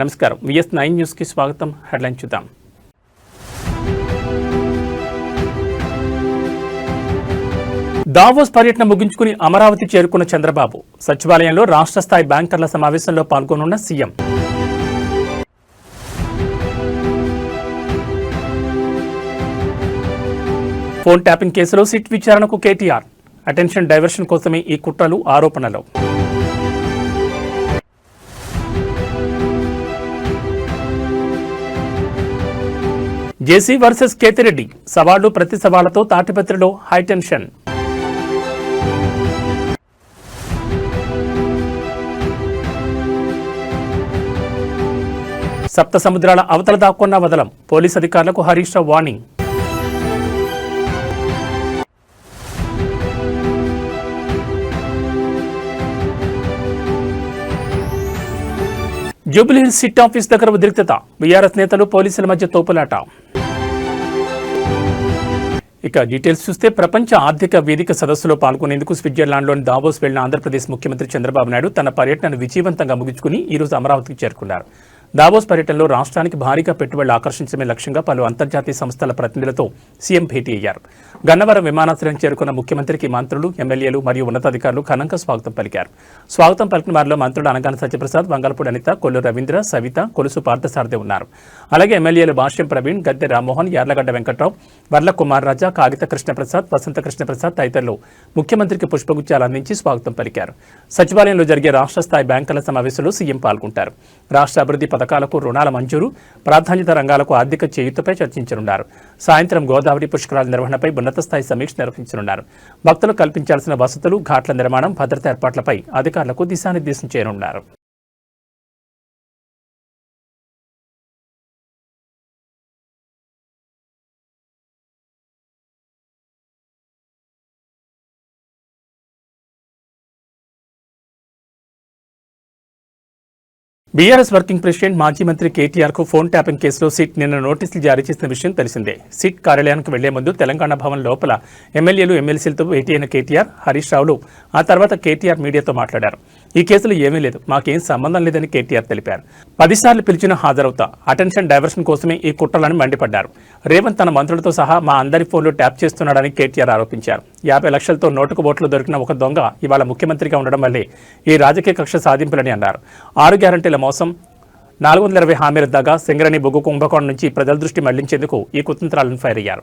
నమస్కారం. VS9 న్యూస్కి స్వాగతం. హెడ్లైన్ చూద్దాం. దావోస్ పర్యటన ముగించుకుని అమరావతి చేరుకున్న చంద్రబాబు సచివాలయంలో రాష్ట్ర స్థాయి బ్యాంకర్ల సమావేశంలో పాల్గొనున్న సీఎం. ఫోన్ ట్యాపింగ్ కేసులో సిట్ విచారణకు కేటీఆర్. అటెన్షన్ డైవర్షన్ కోసమే ఈ కుట్రలు, ఆరోపణలు. జేసీ వర్సెస్ కేతిరెడ్డి సవాళ్లు ప్రతి సవాళ్లతో తాటిపత్రిలో హైటెన్షన్. సప్త సముద్రాల అవతల దాక్కున్న వదలం పోలీస్ అధికారులకు Harish Rao warning. Jubilee Hills SIT office దగ్గర ఉద్రిక్తత, బీఆర్ఎస్ నేతలు పోలీసుల మధ్య తోపులాట. ఇక డీటెయిల్స్ చూస్తే ప్రపంచ ఆర్థిక వేదిక సదస్సులో పాల్గొనేందుకు స్విట్జర్లాండ్లోని దావోస్ వెళ్లిన ఆంధ్రప్రదేశ్ ముఖ్యమంత్రి చంద్రబాబు నాయుడు తన పర్యటనను విజయవంతంగా ముగించుకుని ఈరోజు అమరావతికి చేరుకున్నారు. దావోస్ పర్యటనలో రాష్ట్రానికి భారీగా పెట్టుబడులు ఆకర్షించడమే లక్ష్యంగా పలు అంతర్జాతీయ సంస్థల ప్రతినిధులతో సీఎం భేటీ అయ్యారు. గన్నవరం విమానాశ్రయం చేరుకున్న ముఖ్యమంత్రికి మంత్రులు, ఎమ్మెల్యేలు మరియు ఉన్నతాధికారులు ఘనంగా స్వాగతం పలికారు. స్వాగతం పలికిన వారిలో మంత్రులు అనగాన సత్యప్రసాద్, వంగలపూడి అనిత, కొల్లు రవీంద్ర, సవిత, కొలుసు పార్థసారథి ఉన్నారు. అలాగే ఎమ్మెల్యేలు భాష్యం ప్రవీణ్, గద్దె రామ్మోహన్, యార్లగడ్డ వెంకట్రావు, వర్ల కుమార్ రాజా, కాగిత కృష్ణప్రసాద్, వసంత కృష్ణప్రసాద్ తదితరులు ముఖ్యమంత్రికి పుష్పగుచ్చాలు అందించి స్వాగతం పలికారు. సచివాలయంలో జరిగే రాష్ట్ర స్థాయి బ్యాంకర్ల సమావేశంలో సీఎం పాల్గొంటారు. రాష్ట్ర అభివృద్ధి పథకాలకు రుణాల మంజూరు, ప్రాధాన్యత రంగాలకు ఆర్థిక చేయూతపై చర్చించనున్నారు. సాయంత్రం గోదావరి పుష్కరాల నిర్వహణపై ఉన్నత స్థాయి సమీక్ష నిర్వహించనున్నారు. భక్తులకు కల్పించాల్సిన వసతులు, ఘాట్ల నిర్మాణం, భద్రతా ఏర్పాట్లపై అధికారులకు దిశానిర్దేశం చేయనున్నారు. బీఆర్ఎస్ వర్కింగ్ ప్రెసిడెంట్ మాజీ మంత్రి కేటీఆర్కు ఫోన్ ట్యాపింగ్ కేసులో సిట్ నిన్న నోటీసులు జారీ చేసిన విషయం తెలిసిందే. సిట్ కార్యాలయానికి వెళ్లే ముందు తెలంగాణ భవన్ లోపల ఎమ్మెల్యేలు, ఎమ్మెల్సీలతో భేటీ అయిన కేటీఆర్, హరీష్ రావులు ఆ తర్వాత కేటీఆర్ మీడియాతో మాట్లాడారు. ఈ కేసులో ఏమీ లేదు, మాకేం సంబంధం లేదని కేటీఆర్ తెలిపారు. 10 సార్లు పిలిచినా హాజరవుతా, అటెన్షన్ డైవర్షన్ కోసమే ఈ కుట్రలని మండిపడ్డారు. రేవంత్ తన మంత్రులతో సహా మా అందరి ఫోన్లు ట్యాప్ చేస్తున్నాడని కేటీఆర్ ఆరోపించారు. 50 లక్షలతో నోటుకు ఓట్లు దొరికిన ఒక దొంగ ఇవాళ ముఖ్యమంత్రిగా ఉండడం వల్లే ఈ రాజకీయ కక్ష సాధింపులని అన్నారు. 6 గ్యారంటీల మోసం, 420 హామీల దాగా సింగరేణి బొగ్గు కుంభకోణం నుంచి ప్రజల దృష్టి మళ్లించేందుకు ఈ కుతంత్రాలను ఫైర్ అయ్యారు.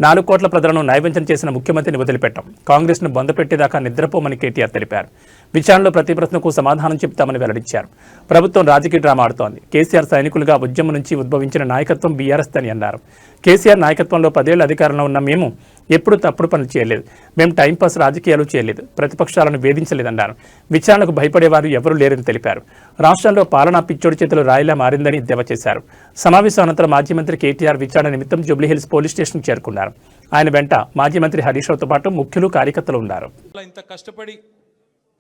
4 కోట్ల ప్రజలను నైవేద్యం చేసిన ముఖ్యమంత్రిని వదిలిపెట్టాం, కాంగ్రెస్ను బొందపెట్టేదాకా నిద్రపోమని కేటీఆర్ తెలిపారు. విచారణలో ప్రతి ప్రశ్నకు సమాధానం చెప్తామని వెల్లడించారు. ప్రభుత్వం రాజకీయ డ్రామా ఆడుతోంది. కేసీఆర్ సైనికులుగా ఉద్యమం నుంచి ఉద్భవించిన నాయకత్వం బీఆర్ఎస్ అని అన్నారు. కేసీఆర్ నాయకత్వంలో 10 ఏళ్ల అధికారంలో ఉన్న మేము ఎప్పుడు తప్పుడు పనులు చేయలేదు, మేము టైంపాస్ రాజకీయాలు చేయలేదు, ప్రతిపక్షాలను వేధించలేదన్నారు. విచారణకు భయపడేవారు ఎవరూ లేరని తెలిపారు. రాష్ట్రంలో పాలనా పిచ్చోడి చేతులు రాయిలా మారిందని ఎద్దేవా చేశారు. సమావేశం అనంతరం మాజీ మంత్రి కేటీఆర్ విచారణ నిమిత్తం జూబ్లీహిల్స్ పోలీస్ స్టేషన్కు చేరుకున్నారు. ఆయన వెంట మాజీ మంత్రి హరీష్ రావుతో పాటు ముఖ్యులు, కార్యకర్తలు ఉన్నారు. ఇంత కష్టపడి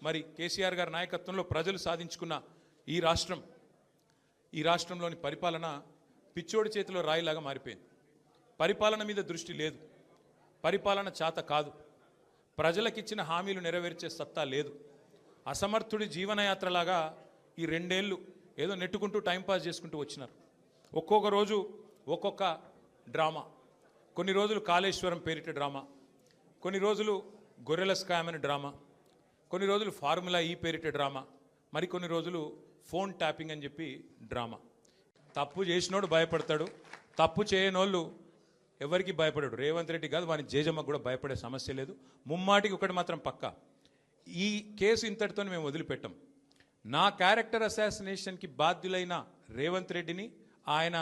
మరి కేసీఆర్ గారి నాయకత్వంలో ప్రజలు సాధించుకున్న ఈ రాష్ట్రంలోని పరిపాలన పిచ్చోడి చేతిలో రాయిలాగా మారిపోయింది. పరిపాలన మీద దృష్టి లేదు, పరిపాలన చేత కాదు, ప్రజలకిచ్చిన హామీలు నెరవేర్చే సత్తా లేదు. అసమర్థుడి జీవనయాత్రలాగా ఈ 2 ఏళ్ళు ఏదో నెట్టుకుంటూ టైంపాస్ చేసుకుంటూ వచ్చినారు. ఒక్కొక్క రోజు ఒక్కొక్క డ్రామా. కొన్ని రోజులు కాళేశ్వరం పేరిట డ్రామా, కొన్ని రోజులు గొర్రెల స్కామ్ అని డ్రామా, కొన్ని రోజులు ఫార్ములా ఈ పేరిట డ్రామా, మరికొన్ని రోజులు ఫోన్ ట్యాపింగ్ అని చెప్పి డ్రామా. తప్పు చేసినోడు భయపడతాడు, తప్పు చేయనోళ్ళు ఎవరికి భయపడాడు. రేవంత్ రెడ్డి కాదు, వాని జేజమ్మకు కూడా భయపడే సమస్య లేదు. ముమ్మాటికి ఒకటి మాత్రం పక్కా, ఈ కేసు ఇంతటితో మేము వదిలిపెట్టాం. నా క్యారెక్టర్ అసాసినేషన్కి బాధ్యులైన రేవంత్ రెడ్డిని, ఆయన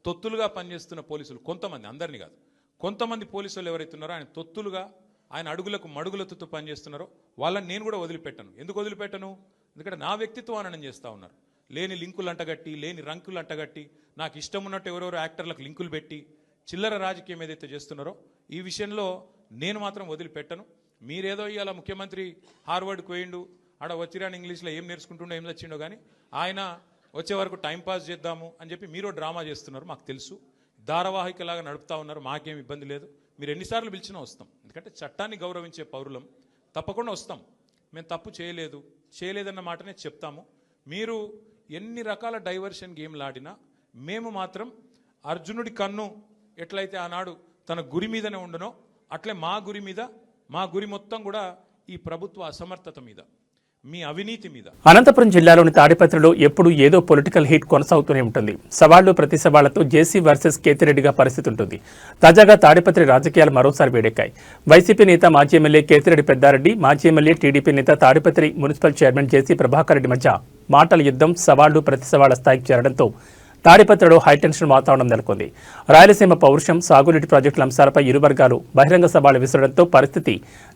తొత్తులుగా పనిచేస్తున్న పోలీసులు కొంతమంది, అందరినీ కాదు, కొంతమంది పోలీసులు ఎవరైతే ఉన్నారో ఆయన తొత్తులుగా, ఆయన అడుగులకు మడుగులతో పనిచేస్తున్నారో వాళ్ళని నేను కూడా వదిలిపెట్టను. ఎందుకు వదిలిపెట్టను? ఎందుకంటే నా వ్యక్తిత్వం హననం చేస్తూ ఉన్నారు. లేని లింకులు అంటగట్టి, లేని రంకులు అంటగట్టి, నాకు ఇష్టం ఉన్నట్టు ఎవరెవరో యాక్టర్లకు లింకులు పెట్టి చిల్లర రాజకీయం ఏదైతే చేస్తున్నారో ఈ విషయంలో నేను మాత్రం వదిలిపెట్టను. మీరేదో ఇవాళ ముఖ్యమంత్రి హార్వర్డ్కి పోయిండు, ఆడ వచ్చిరాని ఇంగ్లీష్లో ఏం నేర్చుకుంటుండో ఏం వచ్చిండో కానీ ఆయన వచ్చే వరకు టైంపాస్ చేద్దాము అని చెప్పి మీరు డ్రామా చేస్తున్నారు. మాకు తెలుసు, ధారావాహికలాగా నడుపుతా ఉన్నారు. మాకేం ఇబ్బంది లేదు, మీరు ఎన్నిసార్లు పిలిచినా వస్తాం. ఎందుకంటే చట్టాన్ని గౌరవించే పౌరులం, తప్పకుండా వస్తాం. మేము తప్పు చేయలేదన్న మాటనే చెప్తాము. మీరు ఎన్ని రకాల డైవర్షన్ గేమ్లు ఆడినా మేము మాత్రం అర్జునుడి కన్ను ఎట్లయితే ఆనాడు తన గురి మీదనే ఉండనో అట్లే మా గురి మొత్తం కూడా ఈ ప్రభుత్వ అసమర్థత మీద, మీ అవినీతి మీద. అనంతపురం జిల్లాలోని తాడిపత్రిలో ఎప్పుడు ఏదో పొలిటికల్ హీట్ కొనసాగుతూనే ఉంటుంది. సవాళ్లు ప్రతి సవాళ్లతో జేసీ వర్సెస్ కేతిరెడ్డిగా పరిస్థితి ఉంటుంది. తాజాగా తాడిపత్రి రాజకీయాలు మరోసారి వేడెక్కాయి. వైసీపీ నేత మాజీ ఎమ్మెల్యే కేతిరెడ్డి పెద్దారెడ్డి, మాజీ ఎమ్మెల్యే టీడీపీ నేత తాడిపత్రి మున్సిపల్ చైర్మన్ జేసీ ప్రభాకర్ రెడ్డి మధ్య మాటల యుద్ధం సవాళ్లు ప్రతి సవాళ్ల స్థాయికి చేరడంతో తాడిపత్రిలో హైటెన్షన్ వాతావరణం నెలకొంది. రాయలసీమ పౌరుషం, సాగునీటి ప్రాజెక్టుల అంశాలపై ఇరు వర్గాలు బహిరంగ సవాళ్లు విసరడంతో పరిస్థితి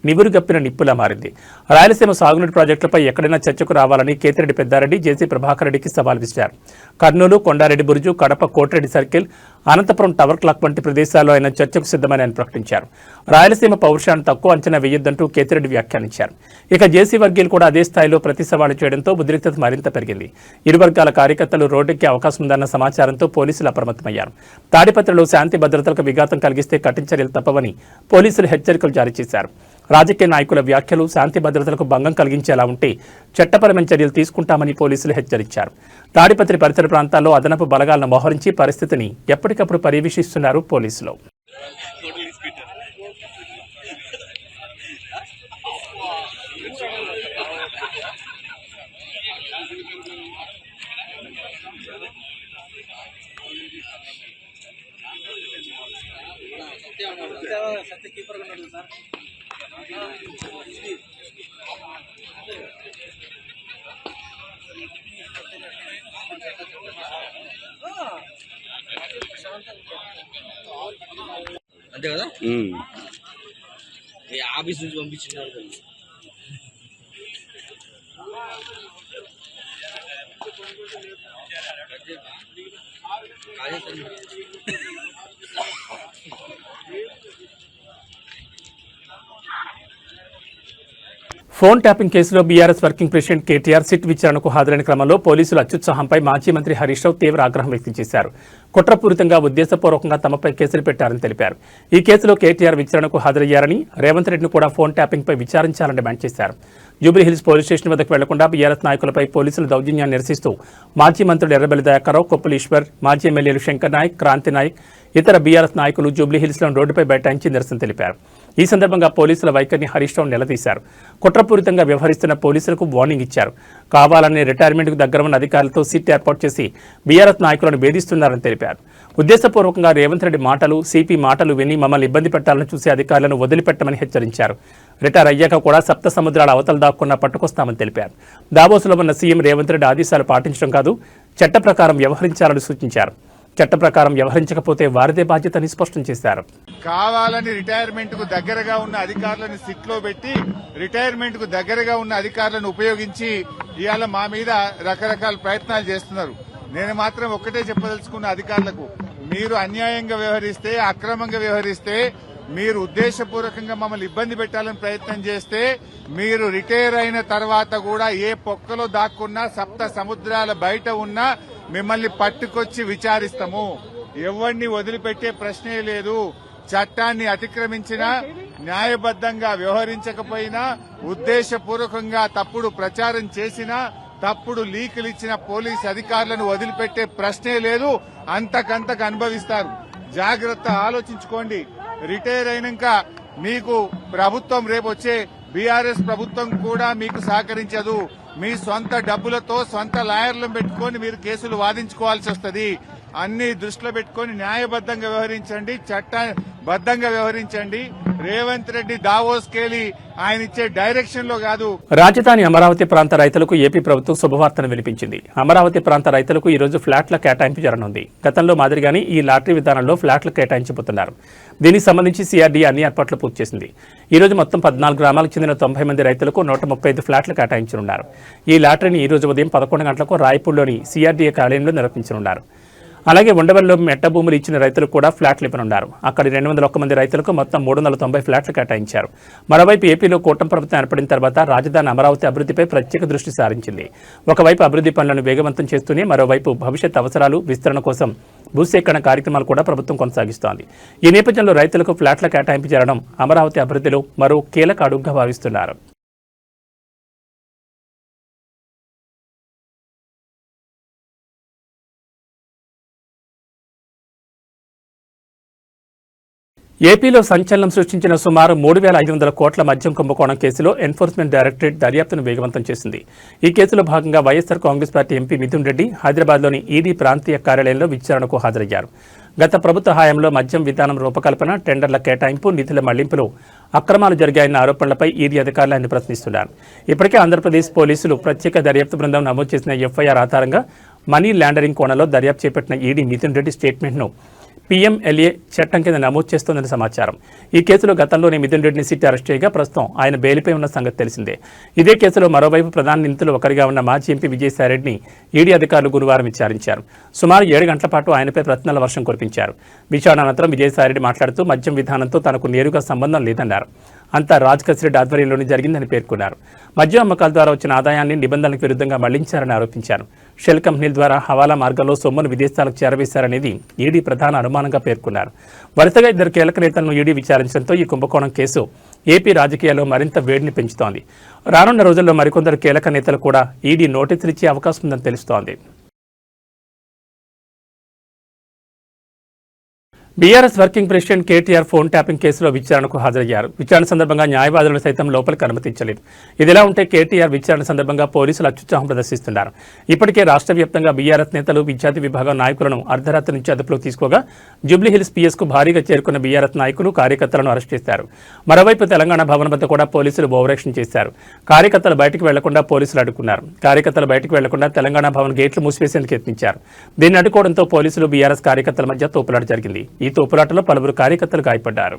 నివురుగప్పిన నిప్పులా మారింది. రాయలసీమ సాగునీటి ప్రాజెక్టులపై ఎక్కడైనా చర్చకు రావాలని కేతిరెడ్డి పెద్దారెడ్డి జేసీ ప్రభాకర్ రెడ్డికి సవాల్ విసిరారు. కర్నూలు, కొండారెడ్డి బురుజు, Kadapa, Kotireddy circle, Anantapuram tower clock వంటి ప్రదేశాల్లో ఆయన చర్చకు సిద్ధమని ఆయన ప్రకటించారు. రాయలసీమ పౌరుషాన్ని తక్కువ అంచనా వేయొద్దంటూ కేతిరెడ్డి వ్యాఖ్యానించారు. ఇక జేసీ వర్గీయులు కూడా అదే స్థాయిలో ప్రతి సవాలు చేయడంతో ఉద్రిక్తత మరింత పెరిగింది. ఇరు వర్గాల కార్యకర్తలు రోడ్డెక్కే అవకాశం ఉందన్న సమాచారంతో పోలీసులు అప్రమత్తమయ్యారు. తాడిపత్రిలో శాంతి భద్రతలకు విఘాతం కలిగిస్తే కఠిన చర్యలు తప్పవని పోలీసులు హెచ్చరికలు జారీ చేశారు. రాజకీయ నాయకుల వ్యాఖ్యలు శాంతి భద్రతలకు భంగం కలిగించేలా ఉంటే చట్టపరమైన చర్యలు తీసుకుంటామని పోలీసులు హెచ్చరించారు. తాడిపత్రి పరిసర ప్రాంతాల్లో అదనపు బలగాలను మోహరించి పరిస్థితిని ఎప్పటికప్పుడు పర్యవేక్షిస్తున్నారు పోలీసులు. అంతే కదా ఆఫీస్ నుంచి పంపించినారు. ఫోన్ ట్యాపింగ్ కేసులో BRS working president KTR SIT విచారణకు హాజరైన క్రమంలో పోలీసుల అత్యుత్సాహంపై మాజీ మంత్రి హరీష్ రావు తీవ్ర ఆగ్రహం వ్యక్తం చేశారు. కుట్రపూరితంగా ఉద్దేశపూర్వకంగా తమపై కేసులు పెట్టారని తెలిపారు. ఈ కేసులో కేటీఆర్ విచారణకు హాజరయ్యారని, రేవంత్ రెడ్డిని కూడా ఫోన్ ట్యాపింగ్పై విచారించాలని డిమాండ్ చేశారు. జూబ్లీహిల్స్ పోలీస్ స్టేషన్ వద్దకు వెళ్లకుండా బీఆర్ఎస్ నాయకులపై పోలీసులు దౌర్జన్యాన్ని నిరసిస్తూ మాజీ మంత్రులు ఎర్రబెల్లి దయాకర్రావు, కొప్పుల ఈశ్వర్, మాజీ ఎమ్మెల్యేలు శంకర్ నాయక్, క్రాంతి నాయక్, ఇతర బీఆర్ఎస్ నాయకులు జూబ్లీహిల్స్లోని రోడ్డుపై బైఠాయించి నిరసన తెలిపారు. ఈ సందర్భంగా పోలీసుల వైఖరిని హరీష్ రావు నిలదీశారు. కుట్రపూరితంగా వ్యవహరిస్తున్న పోలీసులకు వార్నింగ్ ఇచ్చారు. కావాలని రిటైర్మెంట్కు దగ్గర ఉన్న అధికారులతో సిట్ ఏర్పాటు చేసి బీఆర్ఎస్ నాయకులను వేధిస్తున్నారని తెలిపారు. ఉద్దేశపూర్వకంగా రేవంత్ రెడ్డి మాటలు, సిపి మాటలు విని మమ్మల్ని ఇబ్బంది పెట్టాలని చూసే అధికారులను వదిలిపెట్టమని హెచ్చరించారు. రిటైర్ అయ్యాక కూడా సప్త సముద్రాల అవతల దాక్కున్నా పట్టుకొస్తామని తెలిపారు. దావోసులో ఉన్న సీఎం రేవంత్ రెడ్డి ఆదేశాలు పాటించడం కాదు, చట్ట ప్రకారం వ్యవహరించాలని సూచించారు. చట్ట ప్రకారం వ్యవహరించకపోతే వారిదే బాధ్యతని స్పష్టం చేశారు. కావాలని రిటైర్మెంట్ కు దగ్గరగా ఉన్న అధికారులను సిట్ లో పెట్టి రిటైర్మెంట్ కు దగ్గరగా ఉన్న అధికారులను ఉపయోగించి ఇవాళ మా మీద రకరకాల ప్రయత్నాలు చేస్తున్నారు. నేను మాత్రం ఒక్కటే చెప్పదలుచుకున్న అధికారులకు, మీరు అన్యాయంగా వ్యవహరిస్తే, అక్రమంగా వ్యవహరిస్తే, మీరు ఉద్దేశపూర్వకంగా మమ్మల్ని ఇబ్బంది పెట్టాలని ప్రయత్నం చేస్తే, మీరు రిటైర్ అయిన తర్వాత కూడా ఏ పొక్కలో దాక్కున్నా, సప్త సముద్రాల బయట ఉన్నా మిమ్మల్ని పట్టుకొచ్చి విచారిస్తాము. ఎవరిని వదిలిపెట్టే ప్రశ్నే లేదు. చట్టాన్ని అతిక్రమించినా, న్యాయబద్దంగా వ్యవహరించకపోయినా, ఉద్దేశపూర్వకంగా తప్పుడు ప్రచారం చేసినా, తప్పుడు లీకులు ఇచ్చిన పోలీస్ అధికారులను వదిలిపెట్టే ప్రశ్నే లేదు. అంతకంతకు అనుభవిస్తారు. జాగ్రత్త, ఆలోచించుకోండి. రిటైర్ అయినాక మీకు ప్రభుత్వం, రేపు వచ్చే బీఆర్ఎస్ ప్రభుత్వం కూడా మీకు సహకరించదు. మీ సొంత డబ్బులతో సొంత లాయర్లను పెట్టుకుని మీరు కేసులు వాదించుకోవాల్సి వస్తుంది. అన్ని దృష్టిలో పెట్టుకుని న్యాయబద్దంగా వ్యవహరించండి, చట్టబద్దంగా వ్యవహరించండి. రేవంత్ రెడ్డి దావోస్కెళ్లి ఆయన ఇచ్చే డైరెక్షన్ లో కాదు. రాజధాని అమరావతి ప్రాంత రైతులకు ఏపీ ప్రభుత్వం శుభవార్తను వినిపించింది. అమరావతి ప్రాంత రైతులకు ఈ రోజు ఫ్లాట్ల కేటాయింపు జరగనుంది. గతంలో మాదిరిగానే ఈ లాటరీ విధానంలో ఫ్లాట్లు కేటాయించబోతున్నారు. దీనికి సంబంధించి సిఆర్డీఏ అన్ని ఏర్పాట్లు పూర్తి చేసింది. ఈ రోజు మొత్తం 14 గ్రామాలకు చెందిన 90 మంది రైతులకు 135 ఫ్లాట్లు కేటాయించనున్నారు. ఈ లాటరీని ఈ రోజు ఉదయం 11 గంటలకు రాయపూర్లోని సిఆర్డీఏ కార్యాలయంలో నిర్వహించనున్నారు. అలాగే ఉండవల్లిలో మెట్ట భూములు ఇచ్చిన రైతులకు కూడా ఫ్లాట్లు ఇవ్వనున్నారు. అక్కడి 201 మంది రైతులకు మొత్తం 390 ఫ్లాట్లు కేటాయించారు. మరోవైపు ఏపీలో కూటమి ప్రభుత్వం ఏర్పడిన తర్వాత రాజధాని అమరావతి అభివృద్ధిపై ప్రత్యేక దృష్టి సారించింది. ఒకవైపు అభివృద్ధి పనులను వేగవంతం చేస్తూనే మరోవైపు భవిష్యత్ అవసరాలు, విస్తరణ కోసం భూసేకరణ కార్యక్రమాలు కూడా ప్రభుత్వం కొనసాగిస్తోంది. ఈ నేపథ్యంలో రైతులకు ఫ్లాట్ల కేటాయింపు జరగడం అమరావతి అభివృద్ధిలో మరో కీలక అడుగుగా భావిస్తున్నారు. ఏపీలో సంచలనం సృష్టించిన సుమారు 3,500 కోట్ల మద్యం కుంభకోణం కేసులో ఎన్ఫోర్స్మెంట్ డైరెక్టరేట్ దర్యాప్తును వేగవంతం చేసింది. ఈ కేసులో భాగంగా వైఎస్సార్ కాంగ్రెస్ పార్టీ ఎంపీ మిథున్ రెడ్డి హైదరాబాద్లోని ఈడీ ప్రాంతీయ కార్యాలయంలో విచారణకు హాజరయ్యారు. గత ప్రభుత్వ హయాంలో మద్యం విధానం రూపకల్పన, టెండర్ల కేటాయింపు, నిధుల మళ్లింపులో అక్రమాలు జరిగాయన్న ఆరోపణలపై ఈడీ అధికారులు ఆయన ప్రశ్నిస్తున్నారు. ఇప్పటికే ఆంధ్రప్రదేశ్ పోలీసులు ప్రత్యేక దర్యాప్తు బృందం నమోదు చేసిన ఎఫ్ఐఆర్ ఆధారంగా మనీ లాండరింగ్ కోణంలో దర్యాప్తు చేపట్టిన ఈడీ మిథున్ రెడ్డి స్టేట్మెంట్ను పీఎంఎల్ఏ చట్టం కింద నమోదు చేస్తోందని సమాచారం. ఈ కేసులో గతంలోనే మిథున్ రెడ్డిని సిట్ అరెస్ట్ చేయగా ప్రస్తుతం ఆయన బెయిల్పై ఉన్న సంగతి తెలిసిందే. ఇదే కేసులో మరోవైపు ప్రధాన నిందితులు ఒకరిగా ఉన్న మాజీ ఎంపీ విజయసాయిరెడ్డిని ఈడీ అధికారులు గురువారం విచారించారు. సుమారు 7 గంటల పాటు ఆయనపై ప్రశ్నల వర్షం కురిపించారు. విచారణ అనంతరం విజయసాయిరెడ్డి మాట్లాడుతూ మద్యం విధానంతో తనకు నేరుగా సంబంధం లేదన్నారు. అంతా రాజకేశ్రెడ్డి ఆధ్వర్యంలోనే జరిగిందని పేర్కొన్నారు. మద్యం అమ్మకాల ద్వారా వచ్చిన ఆదాయాన్ని నిబంధనలకు విరుద్ధంగా మళ్లించారని ఆరోపించారు. షెల్ కంపెనీల ద్వారా హవాలా మార్గంలో సొమ్మును విదేశాలకు చేరవేశారనేది ఈడీ ప్రధాన అనుమానంగా పేర్కొన్నారు. వరుసగా 2 కీలక నేతలను ఈడీ విచారించడంతో ఈ కుంభకోణం కేసు ఏపీ రాజకీయాల్లో మరింత వేడిని పెంచుతోంది. రానున్న రోజుల్లో మరికొందరు కీలక నేతలు కూడా ఈడీ నోటీసులు ఇచ్చే అవకాశం ఉందని తెలుస్తోంది. BRS working president KTR phone tapping కేసులో విచారణకు హాజరయ్యారు. విచారణ సందర్భంగా న్యాయవాదులను సైతం లోపలికి అనుమతించలేదు. ఇదిలా ఉంటే కేటీఆర్ విచారణ సందర్భంగా పోలీసులు అత్యుత్సాహం ప్రదర్శిస్తున్నారు. ఇప్పటికే రాష్ట్ర వ్యాప్తంగా బీఆర్ఎస్ నేతలు, విద్యార్థి విభాగం నాయకులను అర్ధరాత్రి నుంచి అదుపులోకి తీసుకోగా జూబ్లీహిల్స్ పీఎస్కు భారీగా చేరుకున్న బీఆర్ఎస్ నాయకులు, కార్యకర్తలను అరెస్ట్ చేశారు. మరోవైపు తెలంగాణ భవన్ వద్ద కూడా పోలీసులు ఓవరాక్షన్ చేశారు. కార్యకర్తలు బయటకు వెళ్లకుండా పోలీసులు అడ్డుకున్నారు. కార్యకర్తలు బయటకు వెళ్లకుండా తెలంగాణ భవన్ గేట్లు మూసివేసేందుకు యత్నించారు. దీన్ని అడ్డుకోవడంతో పోలీసులు, బీఆర్ఎస్ కార్యకర్తల మధ్య తోపులాట జరిగింది. ఈ తోపులాటలో పలువురు కార్యకర్తలు గాయపడ్డారు.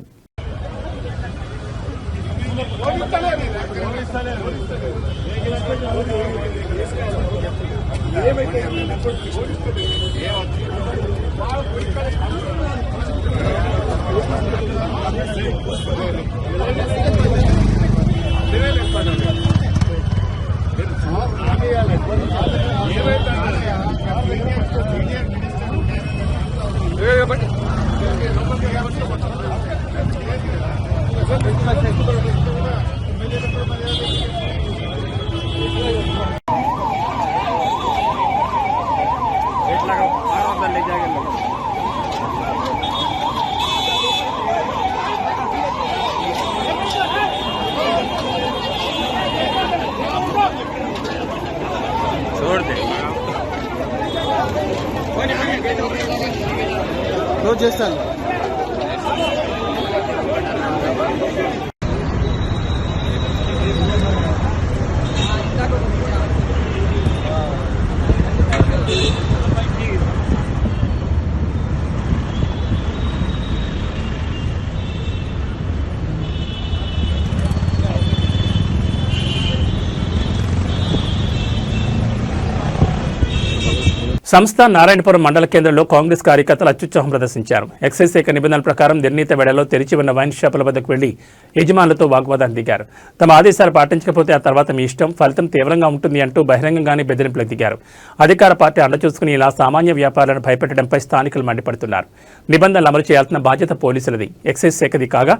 క్లోజ్ చేస్తాను. సంస్థ నారాయణపురం మండల కేంద్రంలో కాంగ్రెస్ కార్యకర్తలు అత్యుత్సాహం ప్రదర్శించారు. ఎక్సైజ్ శాఖ నిబంధనల ప్రకారం నిర్ణీత వేళలో తెరిచి ఉన్న వైన్ షాపుల వద్దకు వెళ్లి యజమానులతో వాగ్వాదానికి దిగారు. తమ ఆదేశాలు పాటించకపోతే ఆ తర్వాత మీ ఇష్టం, ఫలితం తీవ్రంగా ఉంటుంది అంటూ బహిరంగంగానే బెదిరింపులకు దిగారు. అధికార పార్టీ అండ చూసుకుని ఇలా సామాన్య వ్యాపారులను భయపెట్టడంపై స్థానికులు మండిపడుతున్నారు. నిబంధనలు అమలు చేయాల్సిన బాధ్యత పోలీసులది, ఎక్సైజ్ శాఖది కాగా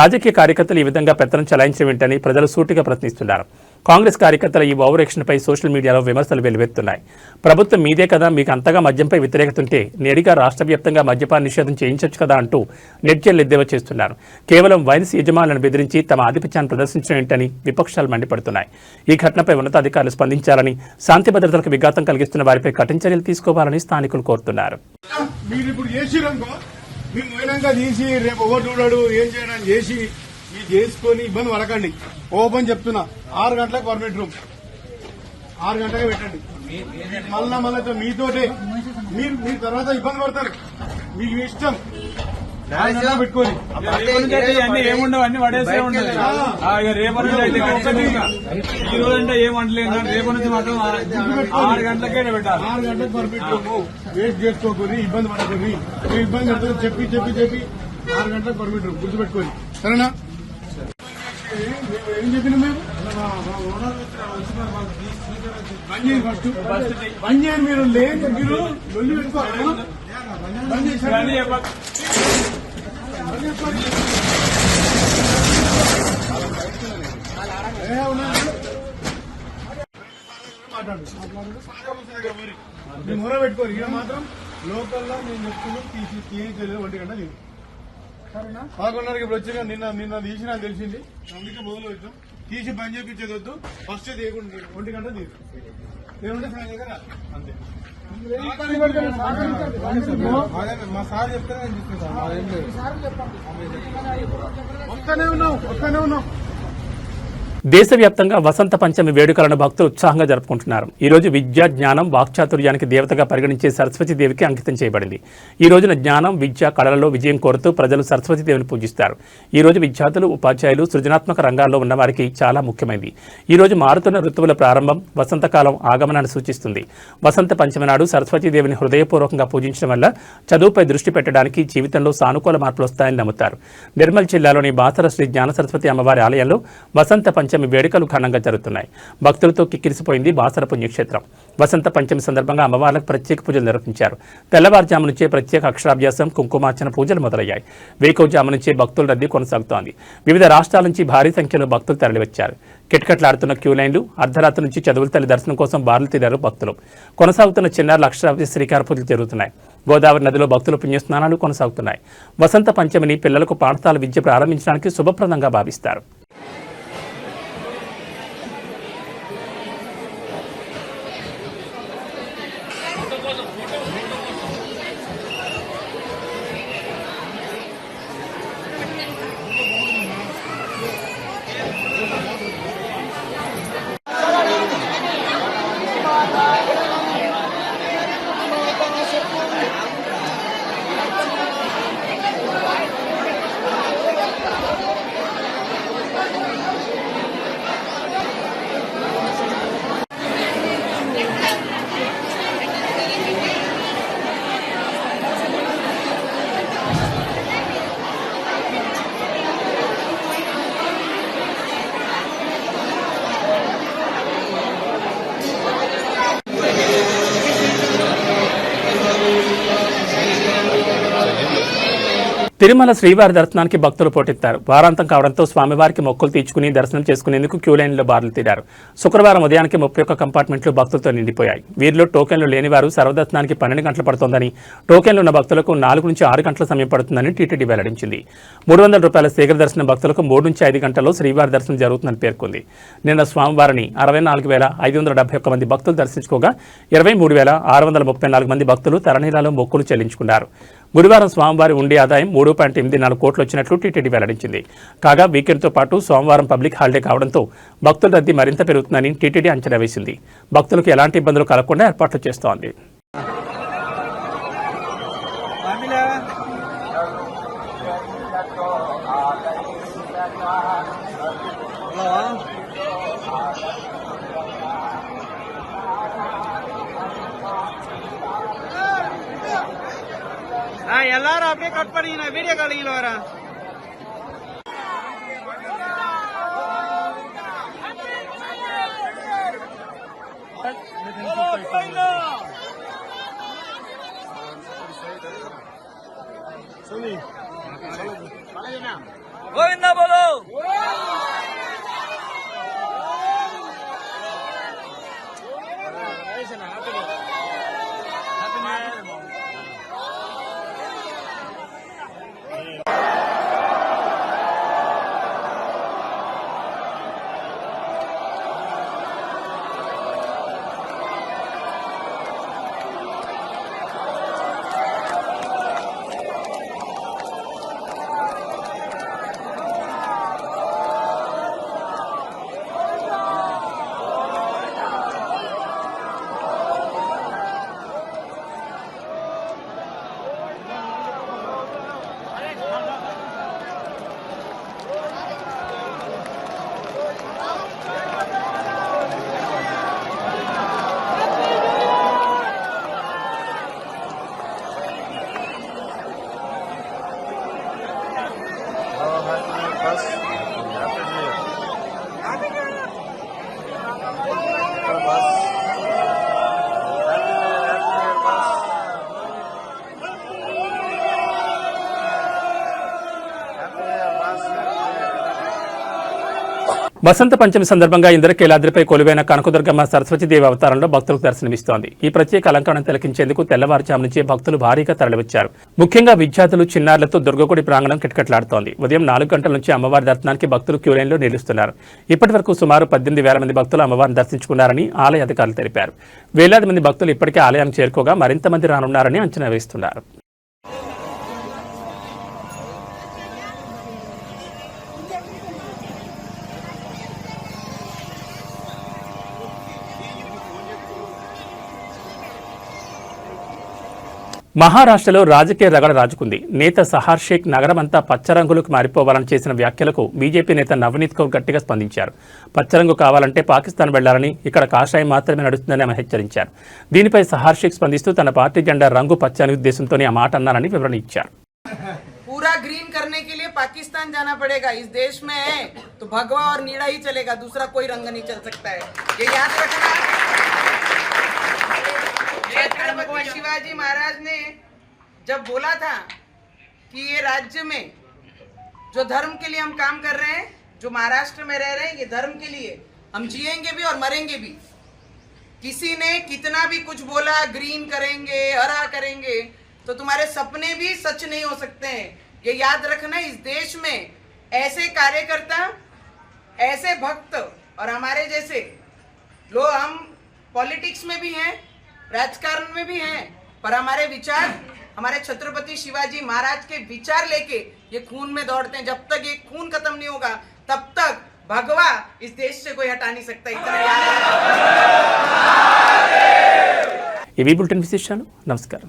రాజకీయ కార్యకర్తలు ఈ విధంగా పెత్తనం చలాయించడం ఏంటని ప్రజలు సూటిగా ప్రశ్నిస్తున్నారు. కాంగ్రెస్ కార్యకర్తల ఈ ఓవరాక్షన్పై సోషల్ మీడియాలో విమర్శలు వెల్లువెత్తున్నాయి. ప్రభుత్వం మీదే కదా, మీకు అంతగా మద్యంపై వ్యతిరేకత ఉంటే నేరుగా రాష్ట్ర వ్యాప్తంగా మద్యపాన నిషేధం చేయించవచ్చు కదా అంటూ నెట్జన్లు ఎద్దేవా చేస్తున్నారు. కేవలం వైన్స్ యజమానులను బెదిరించి తమ ఆధిపత్యాన్ని ప్రదర్శించడం ఏంటని విపక్షాలు మండిపడుతున్నాయి. ఈ ఘటనపై ఉన్నతాధికారులు స్పందించాలని, శాంతి భద్రతలకు విఘాతం కలిగిస్తున్న వారిపై కఠిన చర్యలు తీసుకోవాలని స్థానికులు కోరుతున్నారు. చేసుకొని ఇబ్బంది పడకండి. ఓపెన్ చెప్తున్నా, 6 గంటలకు పర్మిట్ రూమ్, 6 గంటలకే పెట్టండి. మళ్ళా మీతోటే మీరు తర్వాత ఇబ్బంది పడతారు. మీకు ఇష్టం పెట్టుకోండి. ఏముండవు, అన్ని పడేసే ఉండదు. రేపు నుంచి అయితే ఈ రోజు అంటే ఏమంటలేదు, రేపు నుంచి మాత్రం 6 గంటలకే పెట్టాలి. 6 గంటలకు పర్మిట్ రూమ్, వేస్ట్ చేసుకోకూరి, ఇబ్బంది పడకూరి. మీరు ఇబ్బంది పడతారు చెప్పి 6 గంటలకు పర్మిట్ రూమ్ గుర్తుపెట్టుకోండి, సరేనా? ఏం చెప్పిన మేము ఫస్ట్ బంద్ చేయండి. మీరు లేదు, మీరు లొల్లి పెట్టుకోవాలి. బంద్ చేసి మొర పెట్టుకోరు. ఇక్కడ మాత్రం లోకల్లో నేను చెప్తున్నాను, తీసి 1 గంట లేదు. 11:30కి ఇప్పుడు వచ్చిన నిన్న తీసిన తెలిసింది, అందుకే మొదలు వచ్చాం. తీసి బంద్ చేయించేది వద్దు, ఫస్ట్ తీయకుండా 1 గంట తీరు లేకుంటే సాయంత్రం రా అంతే. మా సార్ చెప్తే నేను చెప్తాను. వస్తూనే ఉన్నాం. దేశవ్యాప్తంగా వసంత పంచమి వేడుకలను భక్తులు ఉత్సాహంగా జరుపుకుంటున్నారు. ఈ రోజు విద్య, జ్ఞానం, వాక్చాతుర్యానికి దేవతగా పరిగణించే సరస్వతీదేవికి అంకితం చేయబడింది. ఈ రోజున జ్ఞానం, విద్య, కళలలో విజయం కోరుతూ ప్రజలు సరస్వతీదేవిని పూజిస్తారు. ఈ రోజు విద్యార్థులు, ఉపాధ్యాయులు, సృజనాత్మక రంగాల్లో ఉన్నవారికి చాలా ముఖ్యమైనది. ఈ రోజు మారుతున్న ఋతువుల ప్రారంభం, వసంతకాలం ఆగమనాన్ని సూచిస్తుంది. వసంత పంచమి నాడు సరస్వతీదేవిని హృదయపూర్వకంగా పూజించడం వల్ల చదువుపై దృష్టి పెట్టడానికి, జీవితంలో సానుకూల మార్పులు వస్తాయని నమ్ముతారు. నిర్మల్ జిల్లాలోని బాసర శ్రీ జ్ఞాన సరస్వతి అమ్మవారి ఆలయంలో వసంత పంచమి వేడుకలు ఘనంగా జరుగుతున్నాయి. భక్తులతో కిక్కిరిసిపోయింది బాసర పుణ్యక్షేత్రం. వసంత పంచమి సందర్భంగా అమ్మవార్లకు ప్రత్యేక పూజలు నిర్వహించారు. తెల్లవారుజాము నుంచే ప్రత్యేక అక్షరాభ్యాసం, కుంకుమార్చన పూజలు మొదలయ్యాయి. వేకువజాము నుంచే భక్తుల రద్దీ కొనసాగుతోంది. వివిధ రాష్ట్రాల నుంచి భారీ సంఖ్యలో భక్తులు తరలివచ్చారు. కిటకట్లాడుతున్న క్యూ లైన్లు, అర్ధరాత్రి నుంచి చదువుల తల్లి దర్శనం కోసం బారులు తీరారు భక్తులు. కొనసాగుతున్న చిన్నారుల అక్షరాభ్యాస శ్రీకార పూజలు జరుగుతున్నాయి. గోదావరి నదిలో భక్తుల పుణ్యస్నానాలు కొనసాగుతున్నాయి. వసంత పంచమిని పిల్లలకు పాఠశాల విద్య ప్రారంభించడానికి శుభప్రదంగా భావిస్తారు. తిరుమల శ్రీవారి దర్శనానికి భక్తులు పోటెత్తారు. వారాంతం కావడంతో స్వామివారికి మొక్కులు తీర్చుకుని దర్శనం చేసుకునేందుకు క్యూ లైన్లో బారులు తీరారు. శుక్రవారం ఉదయానికి 31 కంపార్ట్మెంట్లు భక్తులతో నిండిపోయాయి. వీరిలో టోకెన్లు లేనివారు సర్వదర్శనానికి 12 గంటలు పడుతోందని, టోకెన్లు ఉన్న భక్తులకు 4 నుంచి 6 గంటల సమయం పడుతుందని టీటీడీ వెల్లడించింది. 300 రూపాయల శీఘ్ర దర్శన భక్తులకు 3 నుంచి 5 గంటల్లో శ్రీవారి దర్శనం జరుగుతుందని పేర్కొంది. నిన్న స్వామివారిని 64,571 మంది భక్తులు దర్శించుకోగా 23,634 మంది భక్తులు తరణీలాలో మొక్కులు చెల్లించుకున్నారు. గురువారం స్వామివారి ఉండే ఆదాయం 3.84 కోట్లు వచ్చినట్లు టీటీడీ వెల్లడించింది. కాగా వీకెండ్తో పాటు సోమవారం పబ్లిక్ హాలిడే కావడంతో భక్తుల రద్దీ మరింత పెరుగుతుందని టీటీడీ అంచనా వేసింది. భక్తులకు ఎలాంటి ఇబ్బందులు కలగకుండా ఏర్పాట్లు చేస్తోంది. எல்லாரும் அப்படியே கட் பண்ணீங்க, வீடியோ காலிங்ல வரேன். గోవిందా బోలో. వసంత పంచమి సందర్భంగా ఇంద్రకీలాద్రిపై కొలువైన కనకదుర్గమ్మ సరస్వతీదేవి అవతారంలో భక్తులకు దర్శనమిస్తోంది. ఈ ప్రత్యేక అలంకరణ తిలకించేందుకు తెల్లవారుజాము నుంచే భక్తులు భారీగా తరలివచ్చారు. ముఖ్యంగా విద్యార్థులు, చిన్నారులతో దుర్గగుడి ప్రాంగణం కిటకిటలాడుతోంది. ఉదయం 4 గంటల నుంచి అమ్మవారి దర్శనానికి భక్తులు క్యూలైన్లో నిలుస్తున్నారు. ఇప్పటి వరకు సుమారు 18,000 మంది భక్తులు అమ్మవారిని దర్శించుకున్నారని ఆలయ అధికారులు తెలిపారు. వేలాది మంది భక్తులు ఇప్పటికే ఆలయానికి చేరుకోగా మరింత మంది రానున్నారని అంచనా వేస్తున్నారు. మహారాష్ట్రలో రాజకీయ రగడ రాజుకుంది. నేత సహార్ షేక్ నగరమంతా పచ్చరంగులకు మారిపోవాలని చేసిన వ్యాఖ్యలకు బీజేపీ నేత నవనీత్ కౌర్ గట్టిగా స్పందించారు. పచ్చరంగు కావాలంటే పాకిస్తాన్ వెళ్లాలని, ఇక్కడ కాషాయం మాత్రమే నడుస్తుందని ఆమె హెచ్చరించారు. దీనిపై సహార్ షేక్ స్పందిస్తూ తన పార్టీ జెండా రంగు పచ్చ అనే ఉద్దేశంతోనే ఆ మాట అన్నారని వివరణ ఇచ్చారు. पूरा ग्रीन करने के लिए पाकिस्तान जाना पड़ेगा. इस देश में है तो भगवा और नीला ही चलेगा, दूसरा कोई रंग नहीं चल सकता है. ये याद रखना. छत्रपति शिवाजी महाराज ने जब बोला था कि ये राज्य में जो धर्म के लिए हम काम कर रहे हैं, जो महाराष्ट्र में रह रहे हैं, ये धर्म के लिए हम जिएंगे भी और मरेंगे भी. किसी ने कितना भी कुछ बोला, ग्रीन करेंगे, हरा करेंगे, तो तुम्हारे सपने भी सच नहीं हो सकते हैं. ये याद रखना. इस देश में ऐसे कार्यकर्ता, ऐसे भक्त और हमारे जैसे लोग, हम पॉलिटिक्स में भी हैं, राजकारण में भी हैं, पर हमारे विचार, हमारे छत्रपति शिवाजी महाराज के विचार लेके ये खून में दौड़ते हैं. जब तक ये खून खत्म नहीं होगा तब तक भगवा इस देश से कोई हटा नहीं सकता. इतना याद रखना. ఇవి బులెటిన్ విశేషాలు. నమస్కారం.